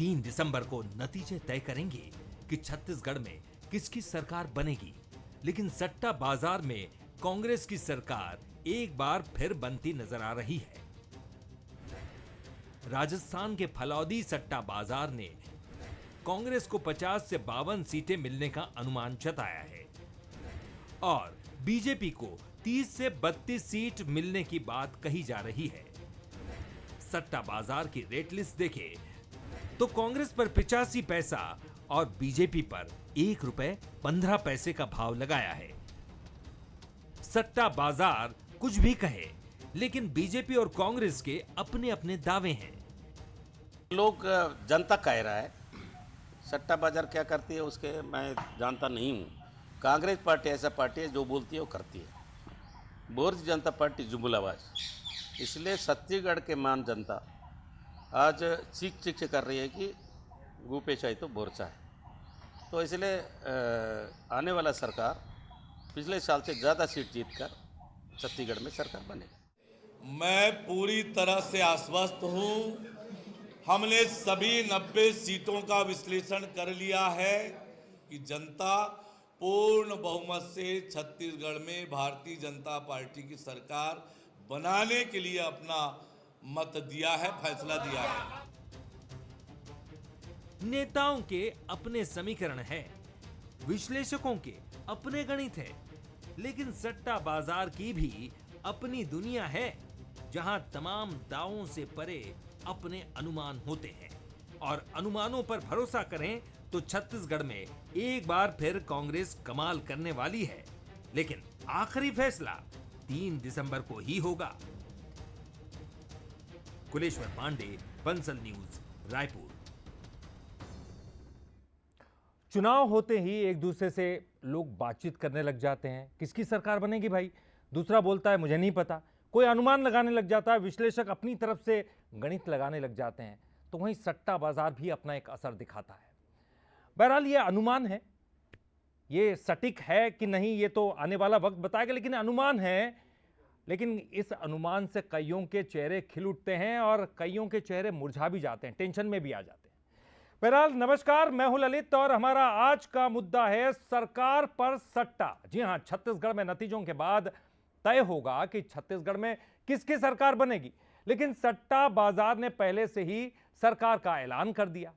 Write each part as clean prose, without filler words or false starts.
3 दिसंबर को नतीजे तय करेंगे कि छत्तीसगढ़ में किसकी सरकार बनेगी। लेकिन सट्टा बाजार में कांग्रेस की सरकार एक बार फिर बनती नजर आ रही है। राजस्थान के फलौदी सट्टा बाजार ने कांग्रेस को 50 से 52 सीटें मिलने का अनुमान जताया है और बीजेपी को 30 से 32 सीट मिलने की बात कही जा रही है। सट्टा बाजार की रेट लिस्ट देखें तो कांग्रेस पर 85 पैसा और बीजेपी पर ₹1.15 का भाव लगाया है। सट्टा बाजार कुछ भी कहे, लेकिन बीजेपी और कांग्रेस के अपने अपने दावे हैं। लोग जनता कह रहा है सट्टा बाजार क्या करती है उसके मैं जानता नहीं हूँ। कांग्रेस पार्टी ऐसा पार्टी है जो बोलती है वो करती है। भारतीय जनता पार्टी जुमलाबाज। इसलिए छत्तीसगढ़ के मान जनता आज चीख कर रही है कि भूपेश है तो बोरचा है। तो इसलिए आने वाला सरकार पिछले साल से ज़्यादा सीट जीतकर छत्तीसगढ़ में सरकार बनेगी। मैं पूरी तरह से आश्वस्त हूँ। हमने सभी 90 सीटों का विश्लेषण कर लिया है कि जनता पूर्ण बहुमत से छत्तीसगढ़ में भारतीय जनता पार्टी की सरकार बनाने के लिए अपना मत दिया है, फैसला दिया है। नेताओं के अपने समीकरण हैं, विश्लेषकों के अपने गणित है, लेकिन सट्टा बाजार की भी अपनी दुनिया है, जहां तमाम दावों से परे अपने अनुमान होते हैं। और अनुमानों पर भरोसा करें तो छत्तीसगढ़ में एक बार फिर कांग्रेस कमाल करने वाली है। लेकिन आखिरी फैसला 3 दिसंबर को ही होगा। कुलेश्वर पांडे, बंसल न्यूज, रायपुर। चुनाव होते ही एक दूसरे से लोग बातचीत करने लग जाते हैं, किसकी सरकार बनेगी भाई। दूसरा बोलता है मुझे नहीं पता, कोई अनुमान लगाने लग जाता है, विश्लेषक अपनी तरफ से गणित लगाने लग जाते हैं। तो वहीं सट्टा बाजार भी अपना एक असर दिखाता है। बहरहाल ये अनुमान है, ये सटीक है कि नहीं ये तो आने वाला वक्त बताएगा, लेकिन अनुमान है। लेकिन इस अनुमान से कईयों के चेहरे खिल उठते हैं और कईयों के चेहरे मुरझा भी जाते हैं, टेंशन में भी आ जाते हैं। बहरहाल नमस्कार, मैं हूं ललित और हमारा आज का मुद्दा है सरकार पर सट्टा। जी हां, छत्तीसगढ़ में नतीजों के बाद तय होगा कि छत्तीसगढ़ में किसकी सरकार बनेगी, लेकिन सट्टा बाजार ने पहले से ही सरकार का ऐलान कर दिया।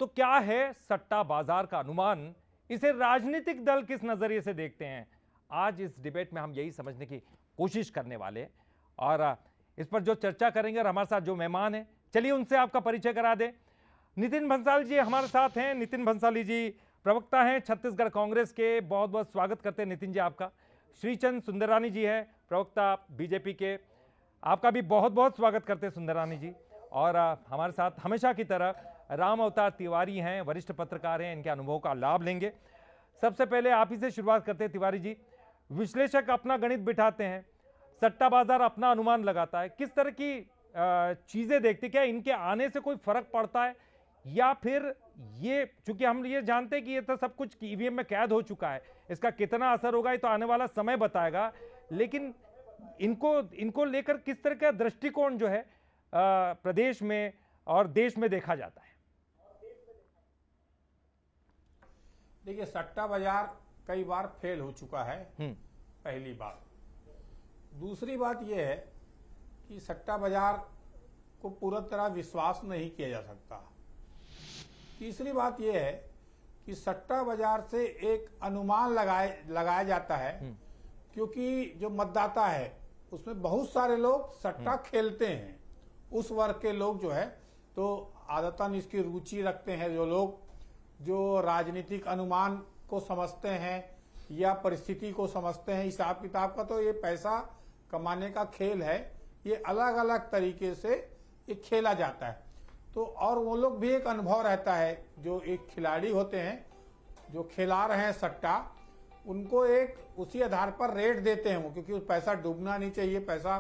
तो क्या है सट्टा बाजार का अनुमान, इसे राजनीतिक दल किस नजरिए से देखते हैं, आज इस डिबेट में हम यही समझने की कोशिश करने वाले हैं। और इस पर जो चर्चा करेंगे और हमारे साथ जो मेहमान हैं, चलिए उनसे आपका परिचय करा दें। नितिन भंसाल जी हमारे साथ हैं। नितिन भंसाली जी प्रवक्ता हैं छत्तीसगढ़ कांग्रेस के, बहुत बहुत स्वागत करते हैं नितिन जी आपका। श्रीचंद सुंदरानी जी है प्रवक्ता बीजेपी के, आपका भी बहुत बहुत स्वागत करते हैं सुंदरानी जी। और हमारे साथ हमेशा की तरह राम अवतार तिवारी हैं, वरिष्ठ पत्रकार हैं, इनके अनुभवों का लाभ लेंगे। सबसे पहले आप ही से शुरुआत करते हैं तिवारी जी। विश्लेषक अपना गणित बिठाते हैं, सट्टा बाजार अपना अनुमान लगाता है, किस तरह की चीजें देखते, क्या इनके आने से कोई फर्क पड़ता है, या फिर ये चूंकि हम ये जानते हैं कि ये तो सब कुछ ईवीएम में कैद हो चुका है, इसका कितना असर होगा ये तो आने वाला समय बताएगा, लेकिन इनको लेकर किस तरह का दृष्टिकोण जो है प्रदेश में और देश में देखा जाता है। देखिए, सट्टा बाजार कई बार फेल हो चुका है, पहली बात। दूसरी बात यह है कि सट्टा बाजार को पूरी तरह विश्वास नहीं किया जा सकता। तीसरी बात यह है कि सट्टा बाजार से एक अनुमान लगाया जाता है, क्योंकि जो मतदाता है उसमें बहुत सारे लोग सट्टा खेलते हैं। उस वर्ग के लोग जो है तो आदतन इसकी रुचि रखते हैं, जो लोग जो राजनीतिक अनुमान को समझते हैं या परिस्थिति को समझते हैं, हिसाब किताब का, तो ये पैसा कमाने का खेल है, ये अलग अलग तरीके से ये खेला जाता है। तो और वो लोग भी एक अनुभव रहता है, जो एक खिलाड़ी होते हैं जो खिला रहे हैं सट्टा, उनको एक उसी आधार पर रेट देते हैं वो, क्योंकि पैसा डूबना नहीं चाहिए, पैसा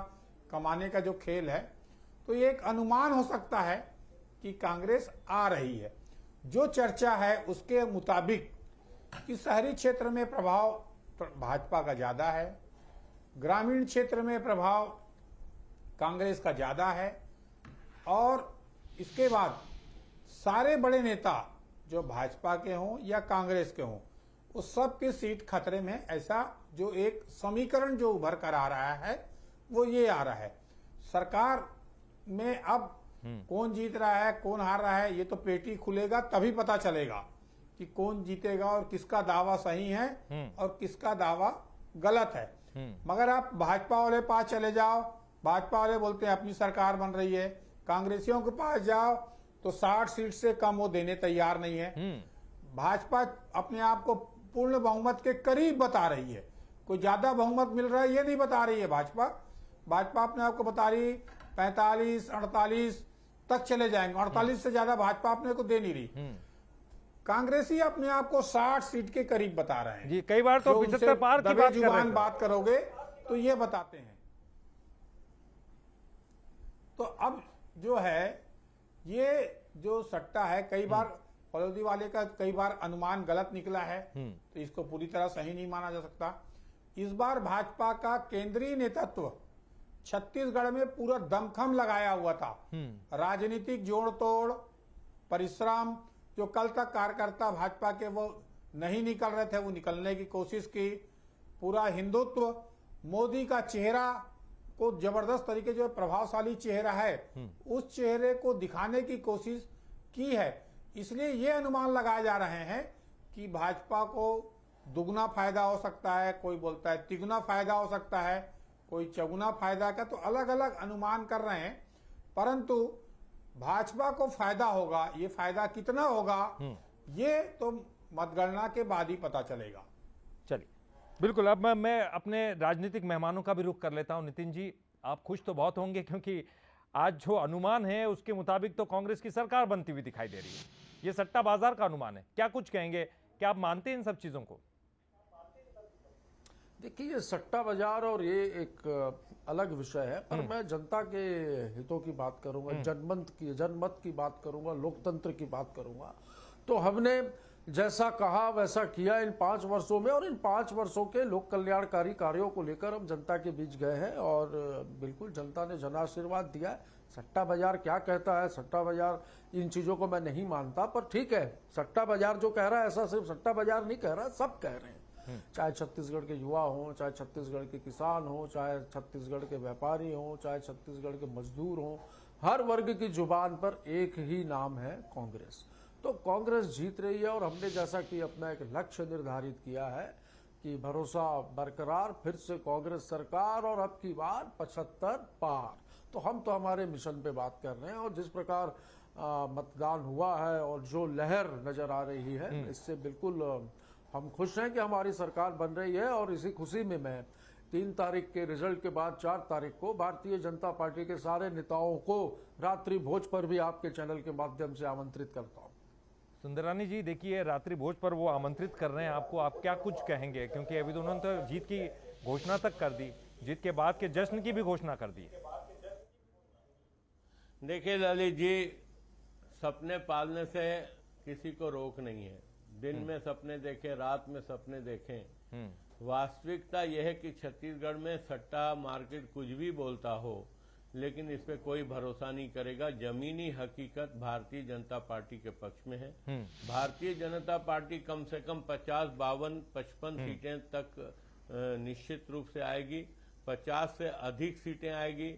कमाने का जो खेल है। तो ये एक अनुमान हो सकता है कि कांग्रेस आ रही है। जो चर्चा है उसके मुताबिक कि शहरी क्षेत्र में प्रभाव भाजपा का ज्यादा है, ग्रामीण क्षेत्र में प्रभाव कांग्रेस का ज्यादा है, और इसके बाद सारे बड़े नेता जो भाजपा के हों या कांग्रेस के हों, उस सब की सीट खतरे में, ऐसा जो एक समीकरण जो उभर कर आ रहा है वो ये आ रहा है। सरकार में अब कौन जीत रहा है कौन हार रहा है ये तो पेटी खुलेगा तभी पता चलेगा कि कौन जीतेगा और किसका दावा सही है और किसका दावा गलत है। मगर आप भाजपा वाले पास चले जाओ, भाजपा वाले बोलते हैं अपनी सरकार बन रही है, कांग्रेसियों के पास जाओ तो 60 सीट से कम वो देने तैयार नहीं है। भाजपा अपने आप को पूर्ण बहुमत के करीब बता रही है, कोई ज्यादा बहुमत मिल रहा है ये नहीं बता रही है भाजपा अपने आप को बता रही 45-48 तक चले जाएंगे, 48 से ज्यादा भाजपा अपने को दे नहीं रही। कांग्रेसी अपने आप को 60 सीट के करीब बता रहे हैं जी, कई बार तो 75 पार की बात कर रहे हैं। बात करोगे तो ये बताते हैं। तो अब जो है ये जो सट्टा है, कई बार फलोदी वाले का कई बार अनुमान गलत निकला है तो इसको पूरी तरह सही नहीं माना जा सकता। इस बार भाजपा का केंद्रीय नेतृत्व छत्तीसगढ़ में पूरा दमखम लगाया हुआ था। राजनीतिक जोड़ तोड़ परिश्रम, जो कल तक कार्यकर्ता भाजपा के वो नहीं निकल रहे थे वो निकलने की कोशिश की। पूरा हिंदुत्व, मोदी का चेहरा को जबरदस्त तरीके जो प्रभावशाली चेहरा है उस चेहरे को दिखाने की कोशिश की है। इसलिए ये अनुमान लगाए जा रहे हैं कि भाजपा को दुगना फायदा हो सकता है, कोई बोलता है तिगुना फायदा हो सकता है, कोई चौगुना फायदा का, तो अलग अलग अनुमान कर रहे हैं। परंतु भाजपा को फायदा होगा, ये फायदा कितना होगा ये तो मतगणना के बाद ही पता चलेगा। चलिए बिल्कुल, अब मैं अपने राजनीतिक मेहमानों का भी रुख कर लेता हूं। नितिन जी, आप खुश तो बहुत होंगे क्योंकि आज जो अनुमान है उसके मुताबिक तो कांग्रेस की सरकार बनती हुई दिखाई दे रही है। ये सट्टा बाजार का अनुमान है, क्या कुछ कहेंगे? क्या आप मानते हैं इन सब चीजों को? देखिए, ये सट्टा बाजार और ये एक अलग विषय है, पर मैं जनता के हितों की बात करूंगा, जनमत की बात करूंगा, लोकतंत्र की बात करूंगा। तो हमने जैसा कहा वैसा किया इन 5 वर्षों में, और इन 5 वर्षों के लोक कल्याणकारी कार्यों को लेकर हम जनता के बीच गए हैं और बिल्कुल जनता ने जनाशीर्वाद दिया है। सट्टा बाजार क्या कहता है, सट्टा बाजार इन चीजों को मैं नहीं मानता, पर ठीक है, सट्टा बाजार जो कह रहा है ऐसा सिर्फ सट्टा बाजार नहीं कह रहा, सब कह रहे हैं। चाहे छत्तीसगढ़ के युवा हों, चाहे छत्तीसगढ़ के किसान हों, चाहे छत्तीसगढ़ के व्यापारी हों, चाहे छत्तीसगढ़ के मजदूर हों, हर वर्ग की जुबान पर एक ही नाम है कांग्रेस। तो कांग्रेस जीत रही है और हमने जैसा कि अपना एक लक्ष्य निर्धारित किया है कि भरोसा बरकरार, फिर से कांग्रेस सरकार और अब की बार 75 पार। तो हम तो हमारे मिशन पे बात कर रहे हैं और जिस प्रकार मतदान हुआ है और जो लहर नजर आ रही है, इससे बिल्कुल हम खुश हैं कि हमारी सरकार बन रही है। और इसी खुशी में मैं 3 तारीख के रिजल्ट के बाद 4 तारीख को भारतीय जनता पार्टी के सारे नेताओं को रात्रि भोज पर भी आपके चैनल के माध्यम से आमंत्रित करता हूं। सुंदरानी जी, देखिए रात्रि भोज पर वो आमंत्रित कर रहे हैं आपको, आप क्या कुछ कहेंगे? क्योंकि अभी तो उन्होंने तो जीत की घोषणा तक कर दी, जीत के बाद के जश्न की भी घोषणा कर दी। देखिए ललित जी, सपने पालने से किसी को रोक नहीं है। दिन में सपने देखें, रात में सपने देखें। वास्तविकता यह है कि छत्तीसगढ़ में सट्टा मार्केट कुछ भी बोलता हो, लेकिन इस पे कोई भरोसा नहीं करेगा। जमीनी हकीकत भारतीय जनता पार्टी के पक्ष में है। भारतीय जनता पार्टी कम से कम 50, 52, 55 सीटें तक निश्चित रूप से आएगी। 50 से अधिक सीटें आएगी,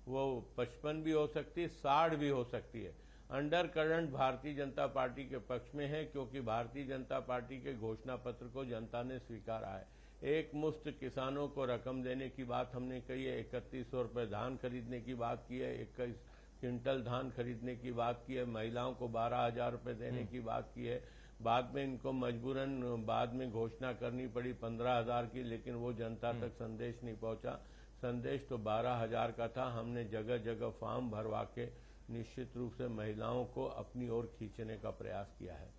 वो 55 भी हो सकती है, 60 भी हो सकती है। Under current Bharatiya Janata party के पक्ष में है, क्योंकि भारतीय जनता पार्टी के घोषणा पत्र को जनता ने स्वीकारा है। एक मुश्त किसानों को रकम देने की बात हमने कही है, 3100 रुपये धान खरीदने की बात की है, 21 क्विंटल धान खरीदने की बात की है, महिलाओं को 12,000 रुपये देने की बात की है। बाद में इनको मजबूरन बाद में घोषणा करनी पड़ी 15,000 की, लेकिन वो जनता तक संदेश नहीं पहुंचा। संदेश तो 12,000 का था। हमने जगह जगह फॉर्म भरवा के निश्चित रूप से महिलाओं को अपनी ओर खींचने का प्रयास किया है।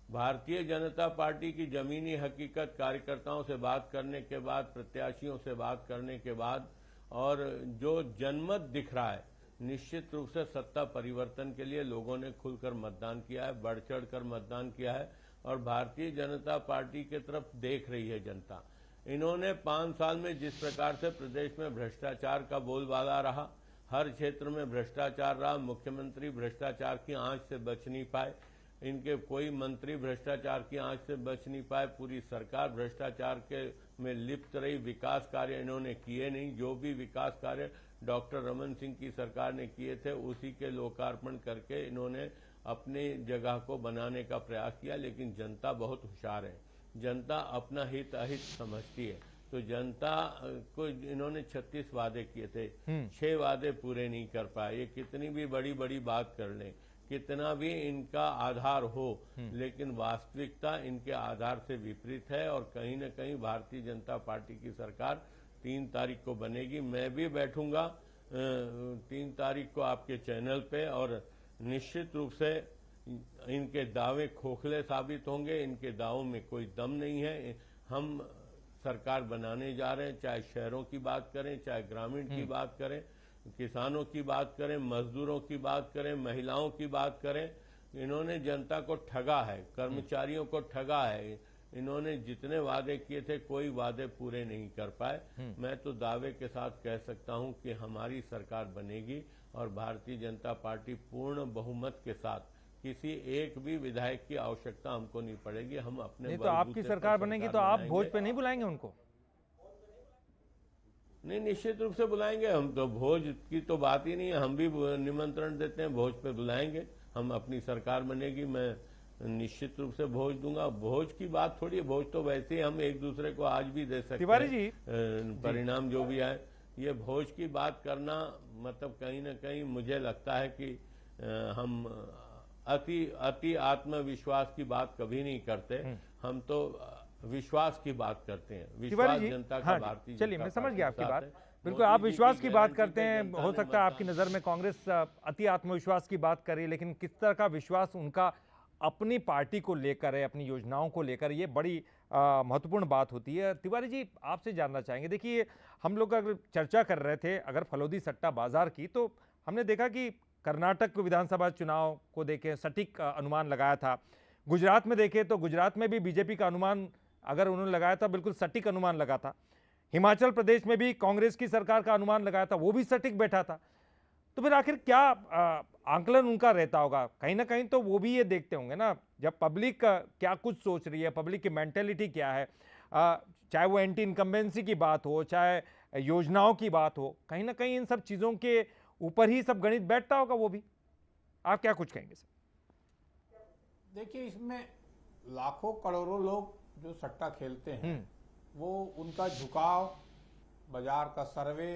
भारतीय जनता पार्टी की जमीनी हकीकत कार्यकर्ताओं से बात करने के बाद, प्रत्याशियों से बात करने के बाद, और जो जनमत दिख रहा है, निश्चित रूप से सत्ता परिवर्तन के लिए लोगों ने खुलकर मतदान किया है, बढ़ चढ़ कर मतदान किया है और भारतीय जनता पार्टी की तरफ देख रही है जनता। इन्होंने 5 साल में जिस प्रकार से प्रदेश में भ्रष्टाचार का बोलबाला रहा, हर क्षेत्र में भ्रष्टाचार रहा, मुख्यमंत्री भ्रष्टाचार की आंच से बच नहीं पाए, इनके कोई मंत्री भ्रष्टाचार की आंच से बच नहीं पाए, पूरी सरकार भ्रष्टाचार के में लिप्त रही, विकास कार्य इन्होंने किए नहीं। जो भी विकास कार्य डॉक्टर रमन सिंह की सरकार ने किए थे उसी के लोकार्पण करके इन्होंने अपनी जगह को बनाने का प्रयास किया। लेकिन जनता बहुत होशियार है, जनता अपना हित अहित समझती है। तो जनता को इन्होंने 36 वादे किए थे, 6 वादे पूरे नहीं कर पाए। ये कितनी भी बड़ी बड़ी बात कर लें, कितना भी इनका आधार हो, लेकिन वास्तविकता इनके आधार से विपरीत है। और कहीं न कहीं भारतीय जनता पार्टी की सरकार 3 तारीख को बनेगी। मैं भी बैठूंगा 3 तारीख को आपके चैनल पे, और निश्चित रूप से इनके दावे खोखले साबित होंगे, इनके दावों में कोई दम नहीं है। हम सरकार बनाने जा रहे हैं, चाहे शहरों की बात करें, चाहे ग्रामीण की बात करें, किसानों की बात करें, मजदूरों की बात करें, महिलाओं की बात करें। इन्होंने जनता को ठगा है, कर्मचारियों को ठगा है। इन्होंने जितने वादे किए थे कोई वादे पूरे नहीं कर पाए। मैं तो दावे के साथ कह सकता हूं कि हमारी सरकार बनेगी और भारतीय जनता पार्टी पूर्ण बहुमत के साथ, किसी एक भी विधायक की आवश्यकता हमको नहीं पड़ेगी। हम अपने नहीं, तो आपकी सरकार बनेगी तो आप भोज पे नहीं बुलाएंगे उनको? नहीं, निश्चित रूप से बुलाएंगे। हम तो भोज की तो बात ही नहीं है, हम भी निमंत्रण देते हैं, भोज पे बुलाएंगे। हम अपनी सरकार बनेगी, मैं निश्चित रूप से भोज दूंगा। भोज की बात थोड़ी है, भोज तो वैसे ही हम एक दूसरे को आज भी दे सकते हैं। तिवारी जी, परिणाम जो भी आए, ये भोज की बात करना मतलब कहीं ना कहीं मुझे लगता है कि हम अति आत्मविश्वास की बात कभी नहीं करते। हम तो विश्वास की बात करते हैं, विश्वास जनता का। भारतीय चलिए, मैं समझ गया आपकी बात। बिल्कुल, आप विश्वास की बात करते हैं। हो सकता है आपकी नज़र में कांग्रेस अति आत्मविश्वास की बात कर रही है, लेकिन किस तरह का विश्वास उनका अपनी पार्टी को लेकर है, अपनी योजनाओं को लेकर, ये बड़ी महत्वपूर्ण बात होती है। तिवारी जी, आपसे जानना चाहेंगे, देखिए हम लोग अगर चर्चा कर रहे थे अगर फलोदी सट्टा बाजार की, तो हमने देखा कि कर्नाटक विधानसभा चुनाव को देखें सटीक अनुमान लगाया था। गुजरात में देखें तो गुजरात में भी बीजेपी का अनुमान अगर उन्होंने लगाया था बिल्कुल सटीक अनुमान लगा था। हिमाचल प्रदेश में भी कांग्रेस की सरकार का अनुमान लगाया था, वो भी सटीक बैठा था। तो फिर आखिर क्या आंकलन उनका रहता होगा? कहीं ना कहीं तो वो भी ये देखते होंगे ना, जब पब्लिक क्या कुछ सोच रही है, पब्लिक की मेंटेलिटी क्या है, चाहे वो एंटी इनकम्बेंसी की बात हो, चाहे योजनाओं की बात हो, कहीं ना कहीं इन सब चीज़ों के ऊपर ही सब गणित बैठता होगा वो भी। आप क्या कुछ कहेंगे सर? देखिए, इसमें लाखों करोड़ों लोग जो सट्टा खेलते हैं, वो उनका झुकाव, बाजार का सर्वे,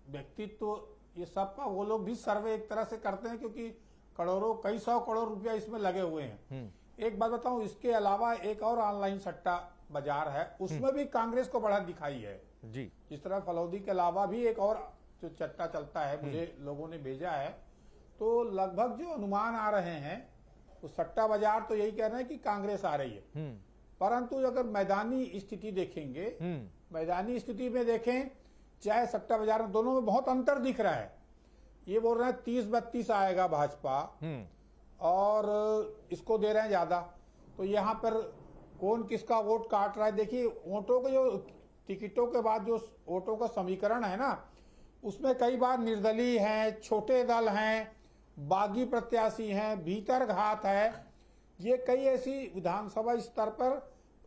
व्यक्तित्व, ये सब का वो लोग भी सर्वे एक तरह से करते हैं, क्योंकि कई सौ करोड़ रुपया इसमें लगे हुए हैं। एक बात बताऊं, इसके अलावा एक और ऑनलाइन सट्टा बाजार है, उसमें भी कांग्रेस को बढ़त दिखाई है जी। इस तरह फलौदी के अलावा भी एक और जो सट्टा चलता है, मुझे लोगों ने भेजा है, तो लगभग जो अनुमान आ रहे हैं वो सट्टा बाजार तो यही कह रहे हैं कि कांग्रेस आ रही है। परंतु अगर मैदानी स्थिति देखेंगे, मैदानी स्थिति में देखें, चाहे सट्टा बाजार में, दोनों में बहुत अंतर दिख रहा है। ये बोल रहे हैं 30-32 आएगा भाजपा, और इसको दे रहे हैं ज्यादा। तो यहाँ पर कौन किसका वोट काट रहा है? देखिए, वोटों के जो टिकटों के बाद जो वोटों का समीकरण है ना, उसमें कई बार निर्दलीय हैं, छोटे दल हैं, बागी प्रत्याशी हैं, भीतर घात है। ये कई ऐसी विधानसभा स्तर पर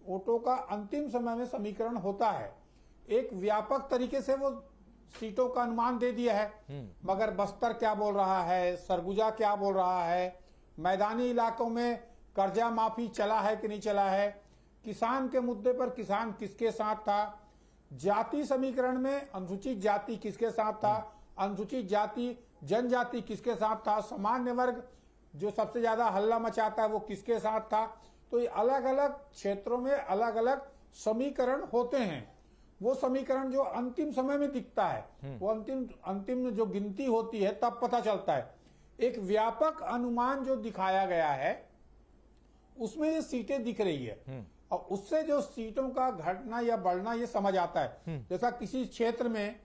वोटों का अंतिम समय में समीकरण होता है। एक व्यापक तरीके से वो सीटों का अनुमान दे दिया है, मगर बस्तर क्या बोल रहा है, सरगुजा क्या बोल रहा है, मैदानी इलाकों में कर्जा माफी चला है कि नहीं चला है, किसान के मुद्दे पर किसान किसके साथ था, जाति समीकरण में अनुसूचित जाति किसके साथ था, अनुसूचित जाति जनजाति किसके साथ था, सामान्य वर्ग जो सबसे ज्यादा हल्ला मचाता है वो किसके साथ था। तो ये अलग अलग क्षेत्रों में अलग अलग समीकरण होते हैं। वो समीकरण जो अंतिम समय में दिखता है, वो अंतिम जो गिनती होती है तब पता चलता है। एक व्यापक अनुमान जो दिखाया गया है उसमें ये सीटें दिख रही है, और उससे जो सीटों का घटना या बढ़ना ये समझ आता है। जैसा किसी क्षेत्र में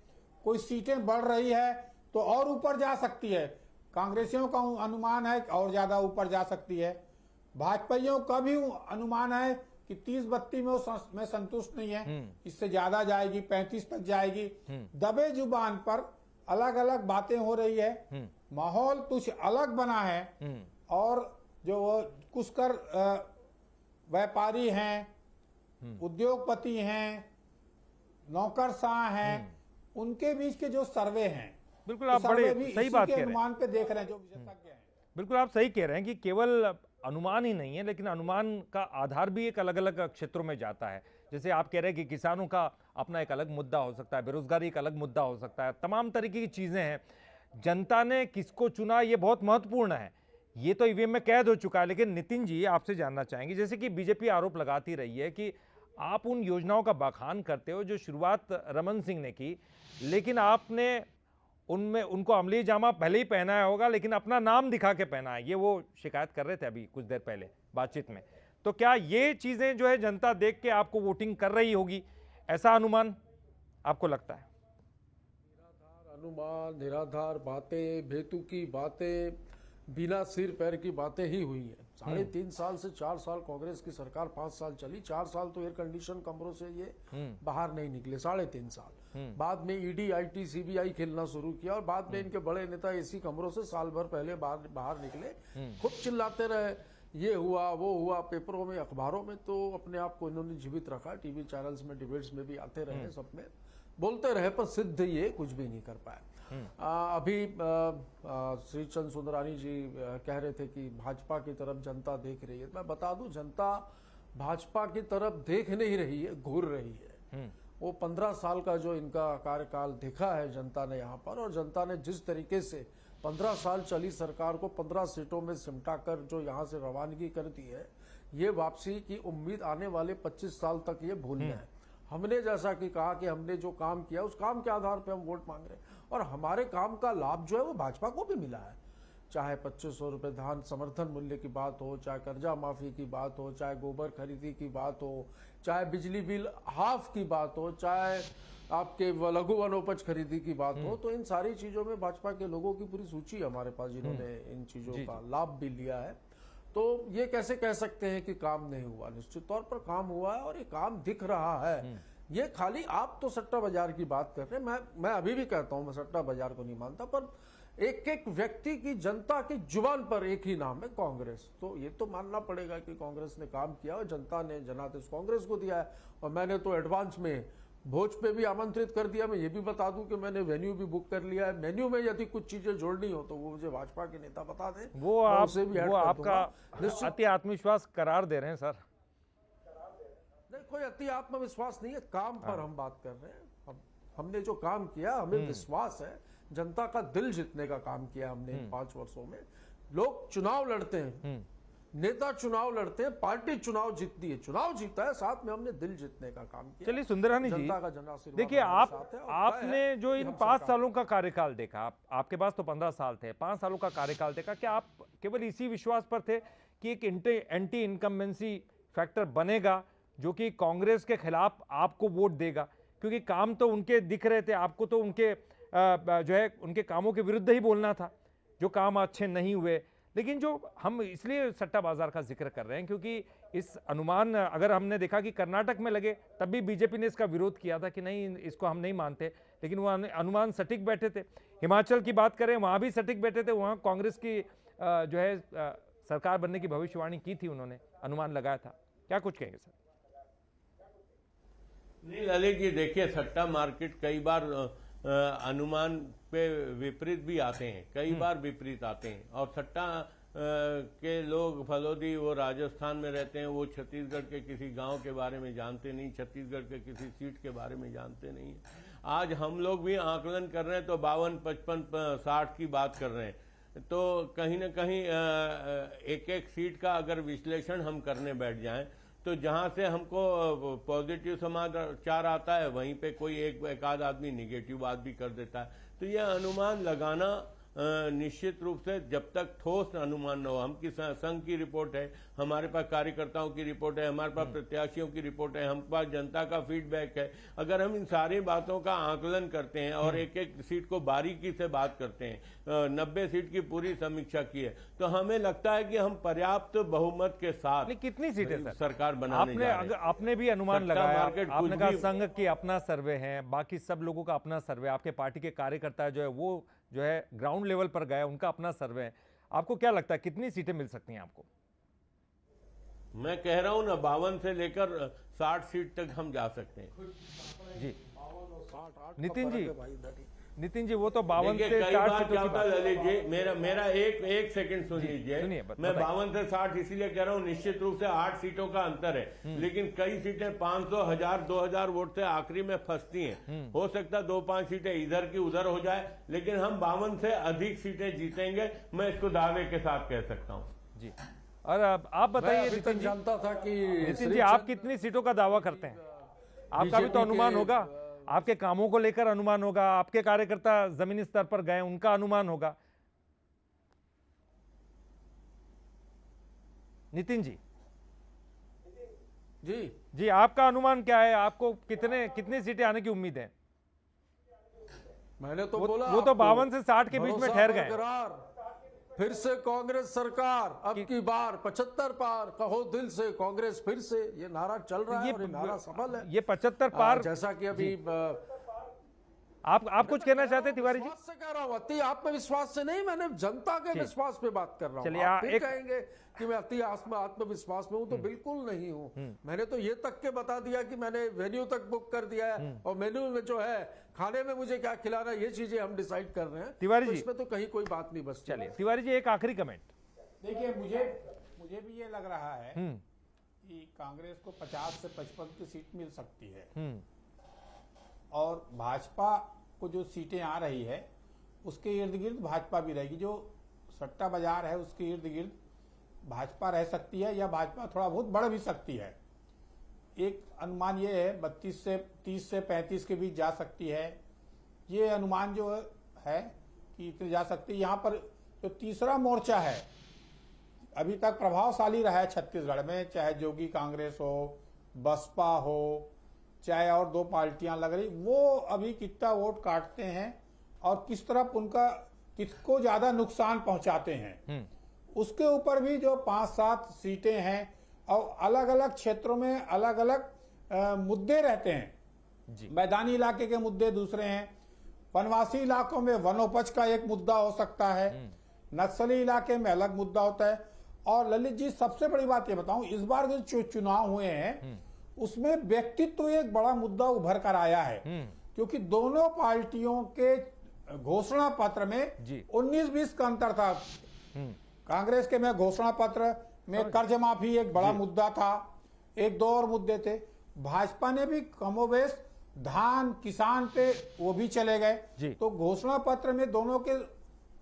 कोई सीटें बढ़ रही है तो और ऊपर जा सकती है, कांग्रेसियों का अनुमान है और ज्यादा ऊपर जा सकती है, भाजपाइयों का भी अनुमान है कि 30-32 में संतुष्ट नहीं है, इससे ज्यादा जाएगी, 35 तक जाएगी। दबे जुबान पर अलग अलग बातें हो रही है, माहौल कुछ अलग बना है, और जो वो कुछ कर व्यापारी हैं, उद्योगपति हैं, नौकरशाह हैं, उनके बीच के जो सर्वे हैं, बिल्कुल आप तो बड़े सर्वे भी सही इसी बात के कह रहे हैं। अनुमान पे देख रहे हैं जो विशेषज्ञ हैं। बिल्कुल आप सही कह रहे हैं कि केवल अनुमान ही नहीं है, लेकिन अनुमान का आधार भी एक अलग अलग क्षेत्रों में जाता है। जैसे आप कह रहे हैं कि किसानों का अपना एक अलग मुद्दा हो सकता है, बेरोजगारी एक अलग मुद्दा हो सकता है, तमाम तरीके की चीजें हैं। जनता ने किसको चुना ये बहुत महत्वपूर्ण है, ये तो ईवीएम में कैद हो चुका है। लेकिन नितिन जी आपसे जानना चाहेंगे, जैसे कि बीजेपी आरोप लगाती रही है कि आप उन योजनाओं का बखान करते हो जो शुरुआत रमन सिंह ने की, लेकिन आपने उनमें उनको अमली जामा पहले ही पहनाया होगा, लेकिन अपना नाम दिखा के पहना है। ये वो शिकायत कर रहे थे अभी कुछ देर पहले बातचीत में। तो क्या ये चीजें जो है जनता देख के आपको वोटिंग कर रही होगी, ऐसा अनुमान आपको लगता है? अनुमान, निराधार बातें, बेतुकी बातें, बिना सिर पैर की बातें ही हुई है। 3.5 साल से 4 साल कांग्रेस की सरकार, 5 साल चली, 4 साल तो एयर कंडीशन कमरों से ये बाहर नहीं निकले, 3.5 साल। बाद में ईडी, आईटी, सीबीआई खेलना शुरू किया, और बाद में इनके बड़े नेता एसी कमरों से साल भर पहले बाहर निकले, खूब चिल्लाते रहे, ये हुआ वो हुआ, पेपरों में, अखबारों में तो अपने आप को इन्होंने जीवित रखा, टीवी चैनल्स में, डिबेट्स में भी आते रहे, सब में बोलते रहे, पर सिद्ध ये कुछ भी नहीं कर पाए। अभी श्री चंद सुंदरानी जी कह रहे थे कि भाजपा की तरफ जनता देख रही है। मैं बता दूं, जनता भाजपा की तरफ देख नहीं रही है, घूर रही है। वो 15 साल का जो इनका कार्यकाल देखा है जनता ने यहाँ पर, और जनता ने जिस तरीके से 15 साल चली सरकार को 15 सीटों में सिमटा कर जो यहाँ से रवानगी कर दी है, ये वापसी की उम्मीद आने वाले 25 साल तक ये भूलना है। हमने जैसा कि कहा कि हमने जो काम किया उस काम के आधार पर हम वोट मांग रहे हैं, और हमारे काम का लाभ जो है वो भाजपा को भी मिला है। चाहे 2500 रुपये धान समर्थन मूल्य की बात हो, चाहे कर्जा माफी की बात हो, चाहे गोबर खरीदी की बात हो, चाहे बिजली बिल हाफ की बात हो, चाहे आपके लघु वनोपज खरीदी की बात हो, तो इन सारी चीजों में भाजपा के लोगों की पूरी सूची हमारे पास जिन्होंने इन चीजों का लाभ भी लिया है। तो ये कैसे कह सकते हैं कि काम नहीं हुआ? निश्चित तौर पर काम हुआ है, और ये काम दिख रहा है। ये खाली आप तो सट्टा बाजार की बात कर रहे हैं, मैं अभी भी कहता हूं मैं सट्टा बाजार को नहीं मानता, पर एक एक व्यक्ति की, जनता की जुबान पर एक ही नाम है, कांग्रेस। तो ये तो मानना पड़ेगा कि कांग्रेस ने काम किया, और जनता ने जनादेश कांग्रेस को दिया है। और मैंने तो एडवांस में भोज पे भी आमंत्रित कर दिया। मैं ये भी बता दूं कि मैंने वेन्यू भी बुक कर लिया है। मेन्यू में यदि कुछ चीजें जोड़नी हो तो वो मुझे भाजपा के नेता बता दें, वो आपका अति आत्मविश्वास करार दे रहे हैं सर। नहीं, कोई अति आत्मविश्वास नहीं है, काम पर हम बात कर रहे हैं। हमने जो काम किया, हमें विश्वास है, जनता का दिल जीतने का काम किया हमने 5 वर्षों में। लोग चुनाव लड़ते हैं, नेता चुनाव लड़ते हैं, पार्टी चुनाव जीतती है, चुनाव जीता है, साथ में हमने दिल जीतने का काम किया। चलिए सुंदरानी जी, जनता का जन आशीर्वाद देखिए आपने जो इन 5 सरकार सालों का कार्यकाल देखा, आपके पास तो 15 साल थे, 5 सालों का कार्यकाल देखा, क्या आप केवल इसी विश्वास पर थे कि एक एंटी इनकम्बेंसी फैक्टर बनेगा जो कि कांग्रेस के खिलाफ आपको वोट देगा? क्योंकि काम तो उनके दिख रहे थे, आपको तो उनके जो है उनके कामों के विरुद्ध ही बोलना था, जो काम अच्छे नहीं हुए। लेकिन जो हम इसलिए सट्टा बाजार का जिक्र कर रहे हैं क्योंकि इस अनुमान, अगर हमने देखा कि कर्नाटक में लगे तब भी बीजेपी ने इसका विरोध किया था कि नहीं, इसको हम नहीं मानते, लेकिन वो अनुमान सटीक बैठे थे। हिमाचल की बात करें, वहां भी सटीक बैठे थे, वहां कांग्रेस की जो है सरकार बनने की भविष्यवाणी की थी, उन्होंने अनुमान लगाया था। क्या कुछ कहेंगे सर? नहीं ललित जी, देखिए सट्टा मार्केट कई बार अनुमान पे विपरीत भी आते हैं, कई बार विपरीत आते हैं। और सट्टा के लोग फलोदी, वो राजस्थान में रहते हैं, वो छत्तीसगढ़ के किसी गांव के बारे में जानते नहीं, छत्तीसगढ़ के किसी सीट के बारे में जानते नहीं। आज हम लोग भी आकलन कर रहे हैं तो 52, 55, 60 की बात कर रहे हैं। तो कहीं ना कहीं एक एक सीट का अगर विश्लेषण हम करने बैठ जाएं तो जहां से हमको पॉजिटिव समाचार आता है वहीं पे कोई एक आध आदमी निगेटिव बात भी कर देता है। तो यह अनुमान लगाना निश्चित रूप से जब तक ठोस अनुमान न हो, हम की संघ की रिपोर्ट है, हमारे पास कार्यकर्ताओं की रिपोर्ट है, हमारे पास प्रत्याशियों की रिपोर्ट है, हमारे पास जनता का फीडबैक है, अगर हम इन सारी बातों का आकलन करते हैं और एक एक सीट को बारीकी से बात करते हैं, 90 सीट की पूरी समीक्षा की है, तो हमें लगता है कि हम पर्याप्त बहुमत के साथ कितनी सीटें सर सरकार बनाने जा रहे हैं। आपने भी अनुमान सट्टा लगाया, मार्केट आपने कुछ कहा भी- संघ की अपना सर्वे है, बाकी सब लोगों का अपना सर्वे, आपके पार्टी के कार्यकर्ता जो है वो जो है ग्राउंड लेवल पर गए, उनका अपना सर्वे है। आपको क्या लगता है कितनी सीटें मिल सकती हैं आपको? मैं कह रहा हूं ना, 52 से लेकर 60 सीट तक हम जा सकते हैं। जी 60-8 नितिन जी, भाई इधर ही। नितिन जी वो तो 52 देखिए, से कई 60 बार सीटों क्या की होता बात है ललित जी, मेरा एक सेकंड सुन लीजिए। सुनिए, मैं बताइए। 52 से 60 इसीलिए कह रहा हूँ, निश्चित रूप से 8 सीटों का अंतर है, लेकिन कई सीटें 500, 1000, 2000 वोट से आखिरी में फंसती हैं। हो सकता है 2-5 सीटें इधर की उधर हो जाए, लेकिन हम 52 से अधिक सीटें जीतेंगे, मैं इसको दावे के साथ कह सकता हूँ। जी। और आप मैं बताइए अभी तक नितिन जी, जानता था कि नितिन जी आप कितनी सीटों का दावा करते हैं? आपका भी तो अनुमान होगा, आपके कामों को लेकर अनुमान होगा, आपके कार्यकर्ता जमीनी स्तर पर गए उनका अनुमान होगा। नितिन जी, जी आपका अनुमान क्या है? आपको कितनी सीटें आने की उम्मीद है? मैंने तो वो बोला तो आपको, 52 से 60 के बीच में भरोसा ठहर गए। बरकरार। फिर से कांग्रेस सरकार, अब की बार 75 पार, कहो दिल से कांग्रेस फिर से, ये नारा चल रहा है और ये नारा सफल है। ये 75 पार, जैसा कि अभी आप कुछ कहना चाहते हैं तिवारी जी? विश्वास से कह रहा हूँ, अति आत्मविश्वास से नहीं, मैंने जनता के विश्वास पे बात कर रहा हूँ। चलिए, आप भी एक- कहेंगे कि मैं अति आत्मविश्वास में हूँ, तो बिल्कुल नहीं हूँ। मैंने तो ये तक के बता दिया कि मैंने वेन्यू तक बुक कर दिया है, और मेन्यू में जो है खाने में मुझे क्या खिलाना है, ये चीजें हम डिसाइड कर रहे हैं। तिवारी तो जी, इसमें तो कहीं कोई बात नहीं बचती। चलिए तिवारी जी एक आखिरी कमेंट। देखिए, मुझे भी ये लग रहा है कि कांग्रेस को 50 से 55 की सीट मिल सकती है, और भाजपा को जो सीटें आ रही है उसके इर्द गिर्द भाजपा भी रहेगी। जो सट्टा बाजार है उसके इर्द गिर्द भाजपा रह सकती है, या भाजपा थोड़ा बहुत बढ़ भी सकती है। एक अनुमान ये है 32 से 30 से 35 के बीच जा सकती है, ये अनुमान जो है कि इतने जा सकती है। यहाँ पर जो तीसरा मोर्चा है अभी तक प्रभावशाली रहा है छत्तीसगढ़ में, चाहे जोगी कांग्रेस हो, बसपा हो, चाहे और 2 पार्टियां लग रही, वो अभी कितना वोट काटते हैं और किस तरफ उनका किसको ज्यादा नुकसान पहुंचाते हैं, उसके ऊपर भी जो 5-7 सीटें हैं, और अलग अलग क्षेत्रों में अलग अलग मुद्दे रहते हैं। मैदानी इलाके के मुद्दे दूसरे हैं, वनवासी इलाकों में वनोपज का एक मुद्दा हो सकता है, नक्सली इलाके में अलग मुद्दा होता है। और ललित जी, सबसे बड़ी बात ये बताऊं, इस बार जो चुनाव हुए हैं उसमें व्यक्तित्व एक बड़ा मुद्दा उभर कर आया है, क्योंकि दोनों पार्टियों के घोषणा पत्र में 19-20 का अंतर था। कांग्रेस के में घोषणा पत्र में कर्ज माफी एक बड़ा मुद्दा था, 1-2 और मुद्दे थे। भाजपा ने भी कमोबेश धान किसान पे वो भी चले गए, तो घोषणा पत्र में दोनों के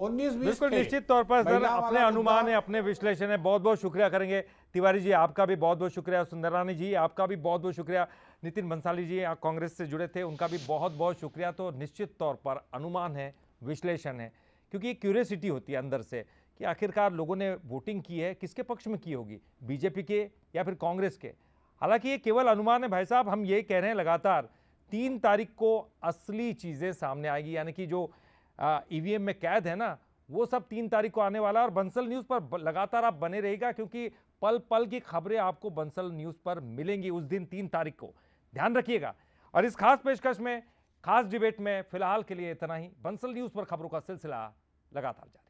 19-20 बिल्कुल निश्चित तौर पर सर अपने अनुमान है, अपने विश्लेषण है। बहुत बहुत शुक्रिया करेंगे तिवारी जी, आपका भी बहुत बहुत शुक्रिया। सुंदरानी जी आपका भी बहुत बहुत शुक्रिया। नितिन बंसाली जी आप कांग्रेस से जुड़े थे, उनका भी बहुत बहुत शुक्रिया। तो निश्चित तौर पर अनुमान है, विश्लेषण है, क्योंकि एक क्यूरियोसिटी होती है अंदर से कि आखिरकार लोगों ने वोटिंग की है किसके पक्ष में की होगी, बीजेपी के या फिर कांग्रेस के। हालांकि ये केवल अनुमान है भाई साहब, हम ये कह रहे हैं लगातार 3 तारीख को असली चीजें सामने आएगी, यानी कि जो ईवीएम में कैद है ना, वो सब 3 तारीख को आने वाला है। और बंसल न्यूज पर लगातार आप बने रहिएगा, क्योंकि पल पल की खबरें आपको बंसल न्यूज पर मिलेंगी उस दिन 3 तारीख को, ध्यान रखिएगा। और इस खास पेशकश में, खास डिबेट में फिलहाल के लिए इतना ही। बंसल न्यूज पर खबरों का सिलसिला लगातार जारी।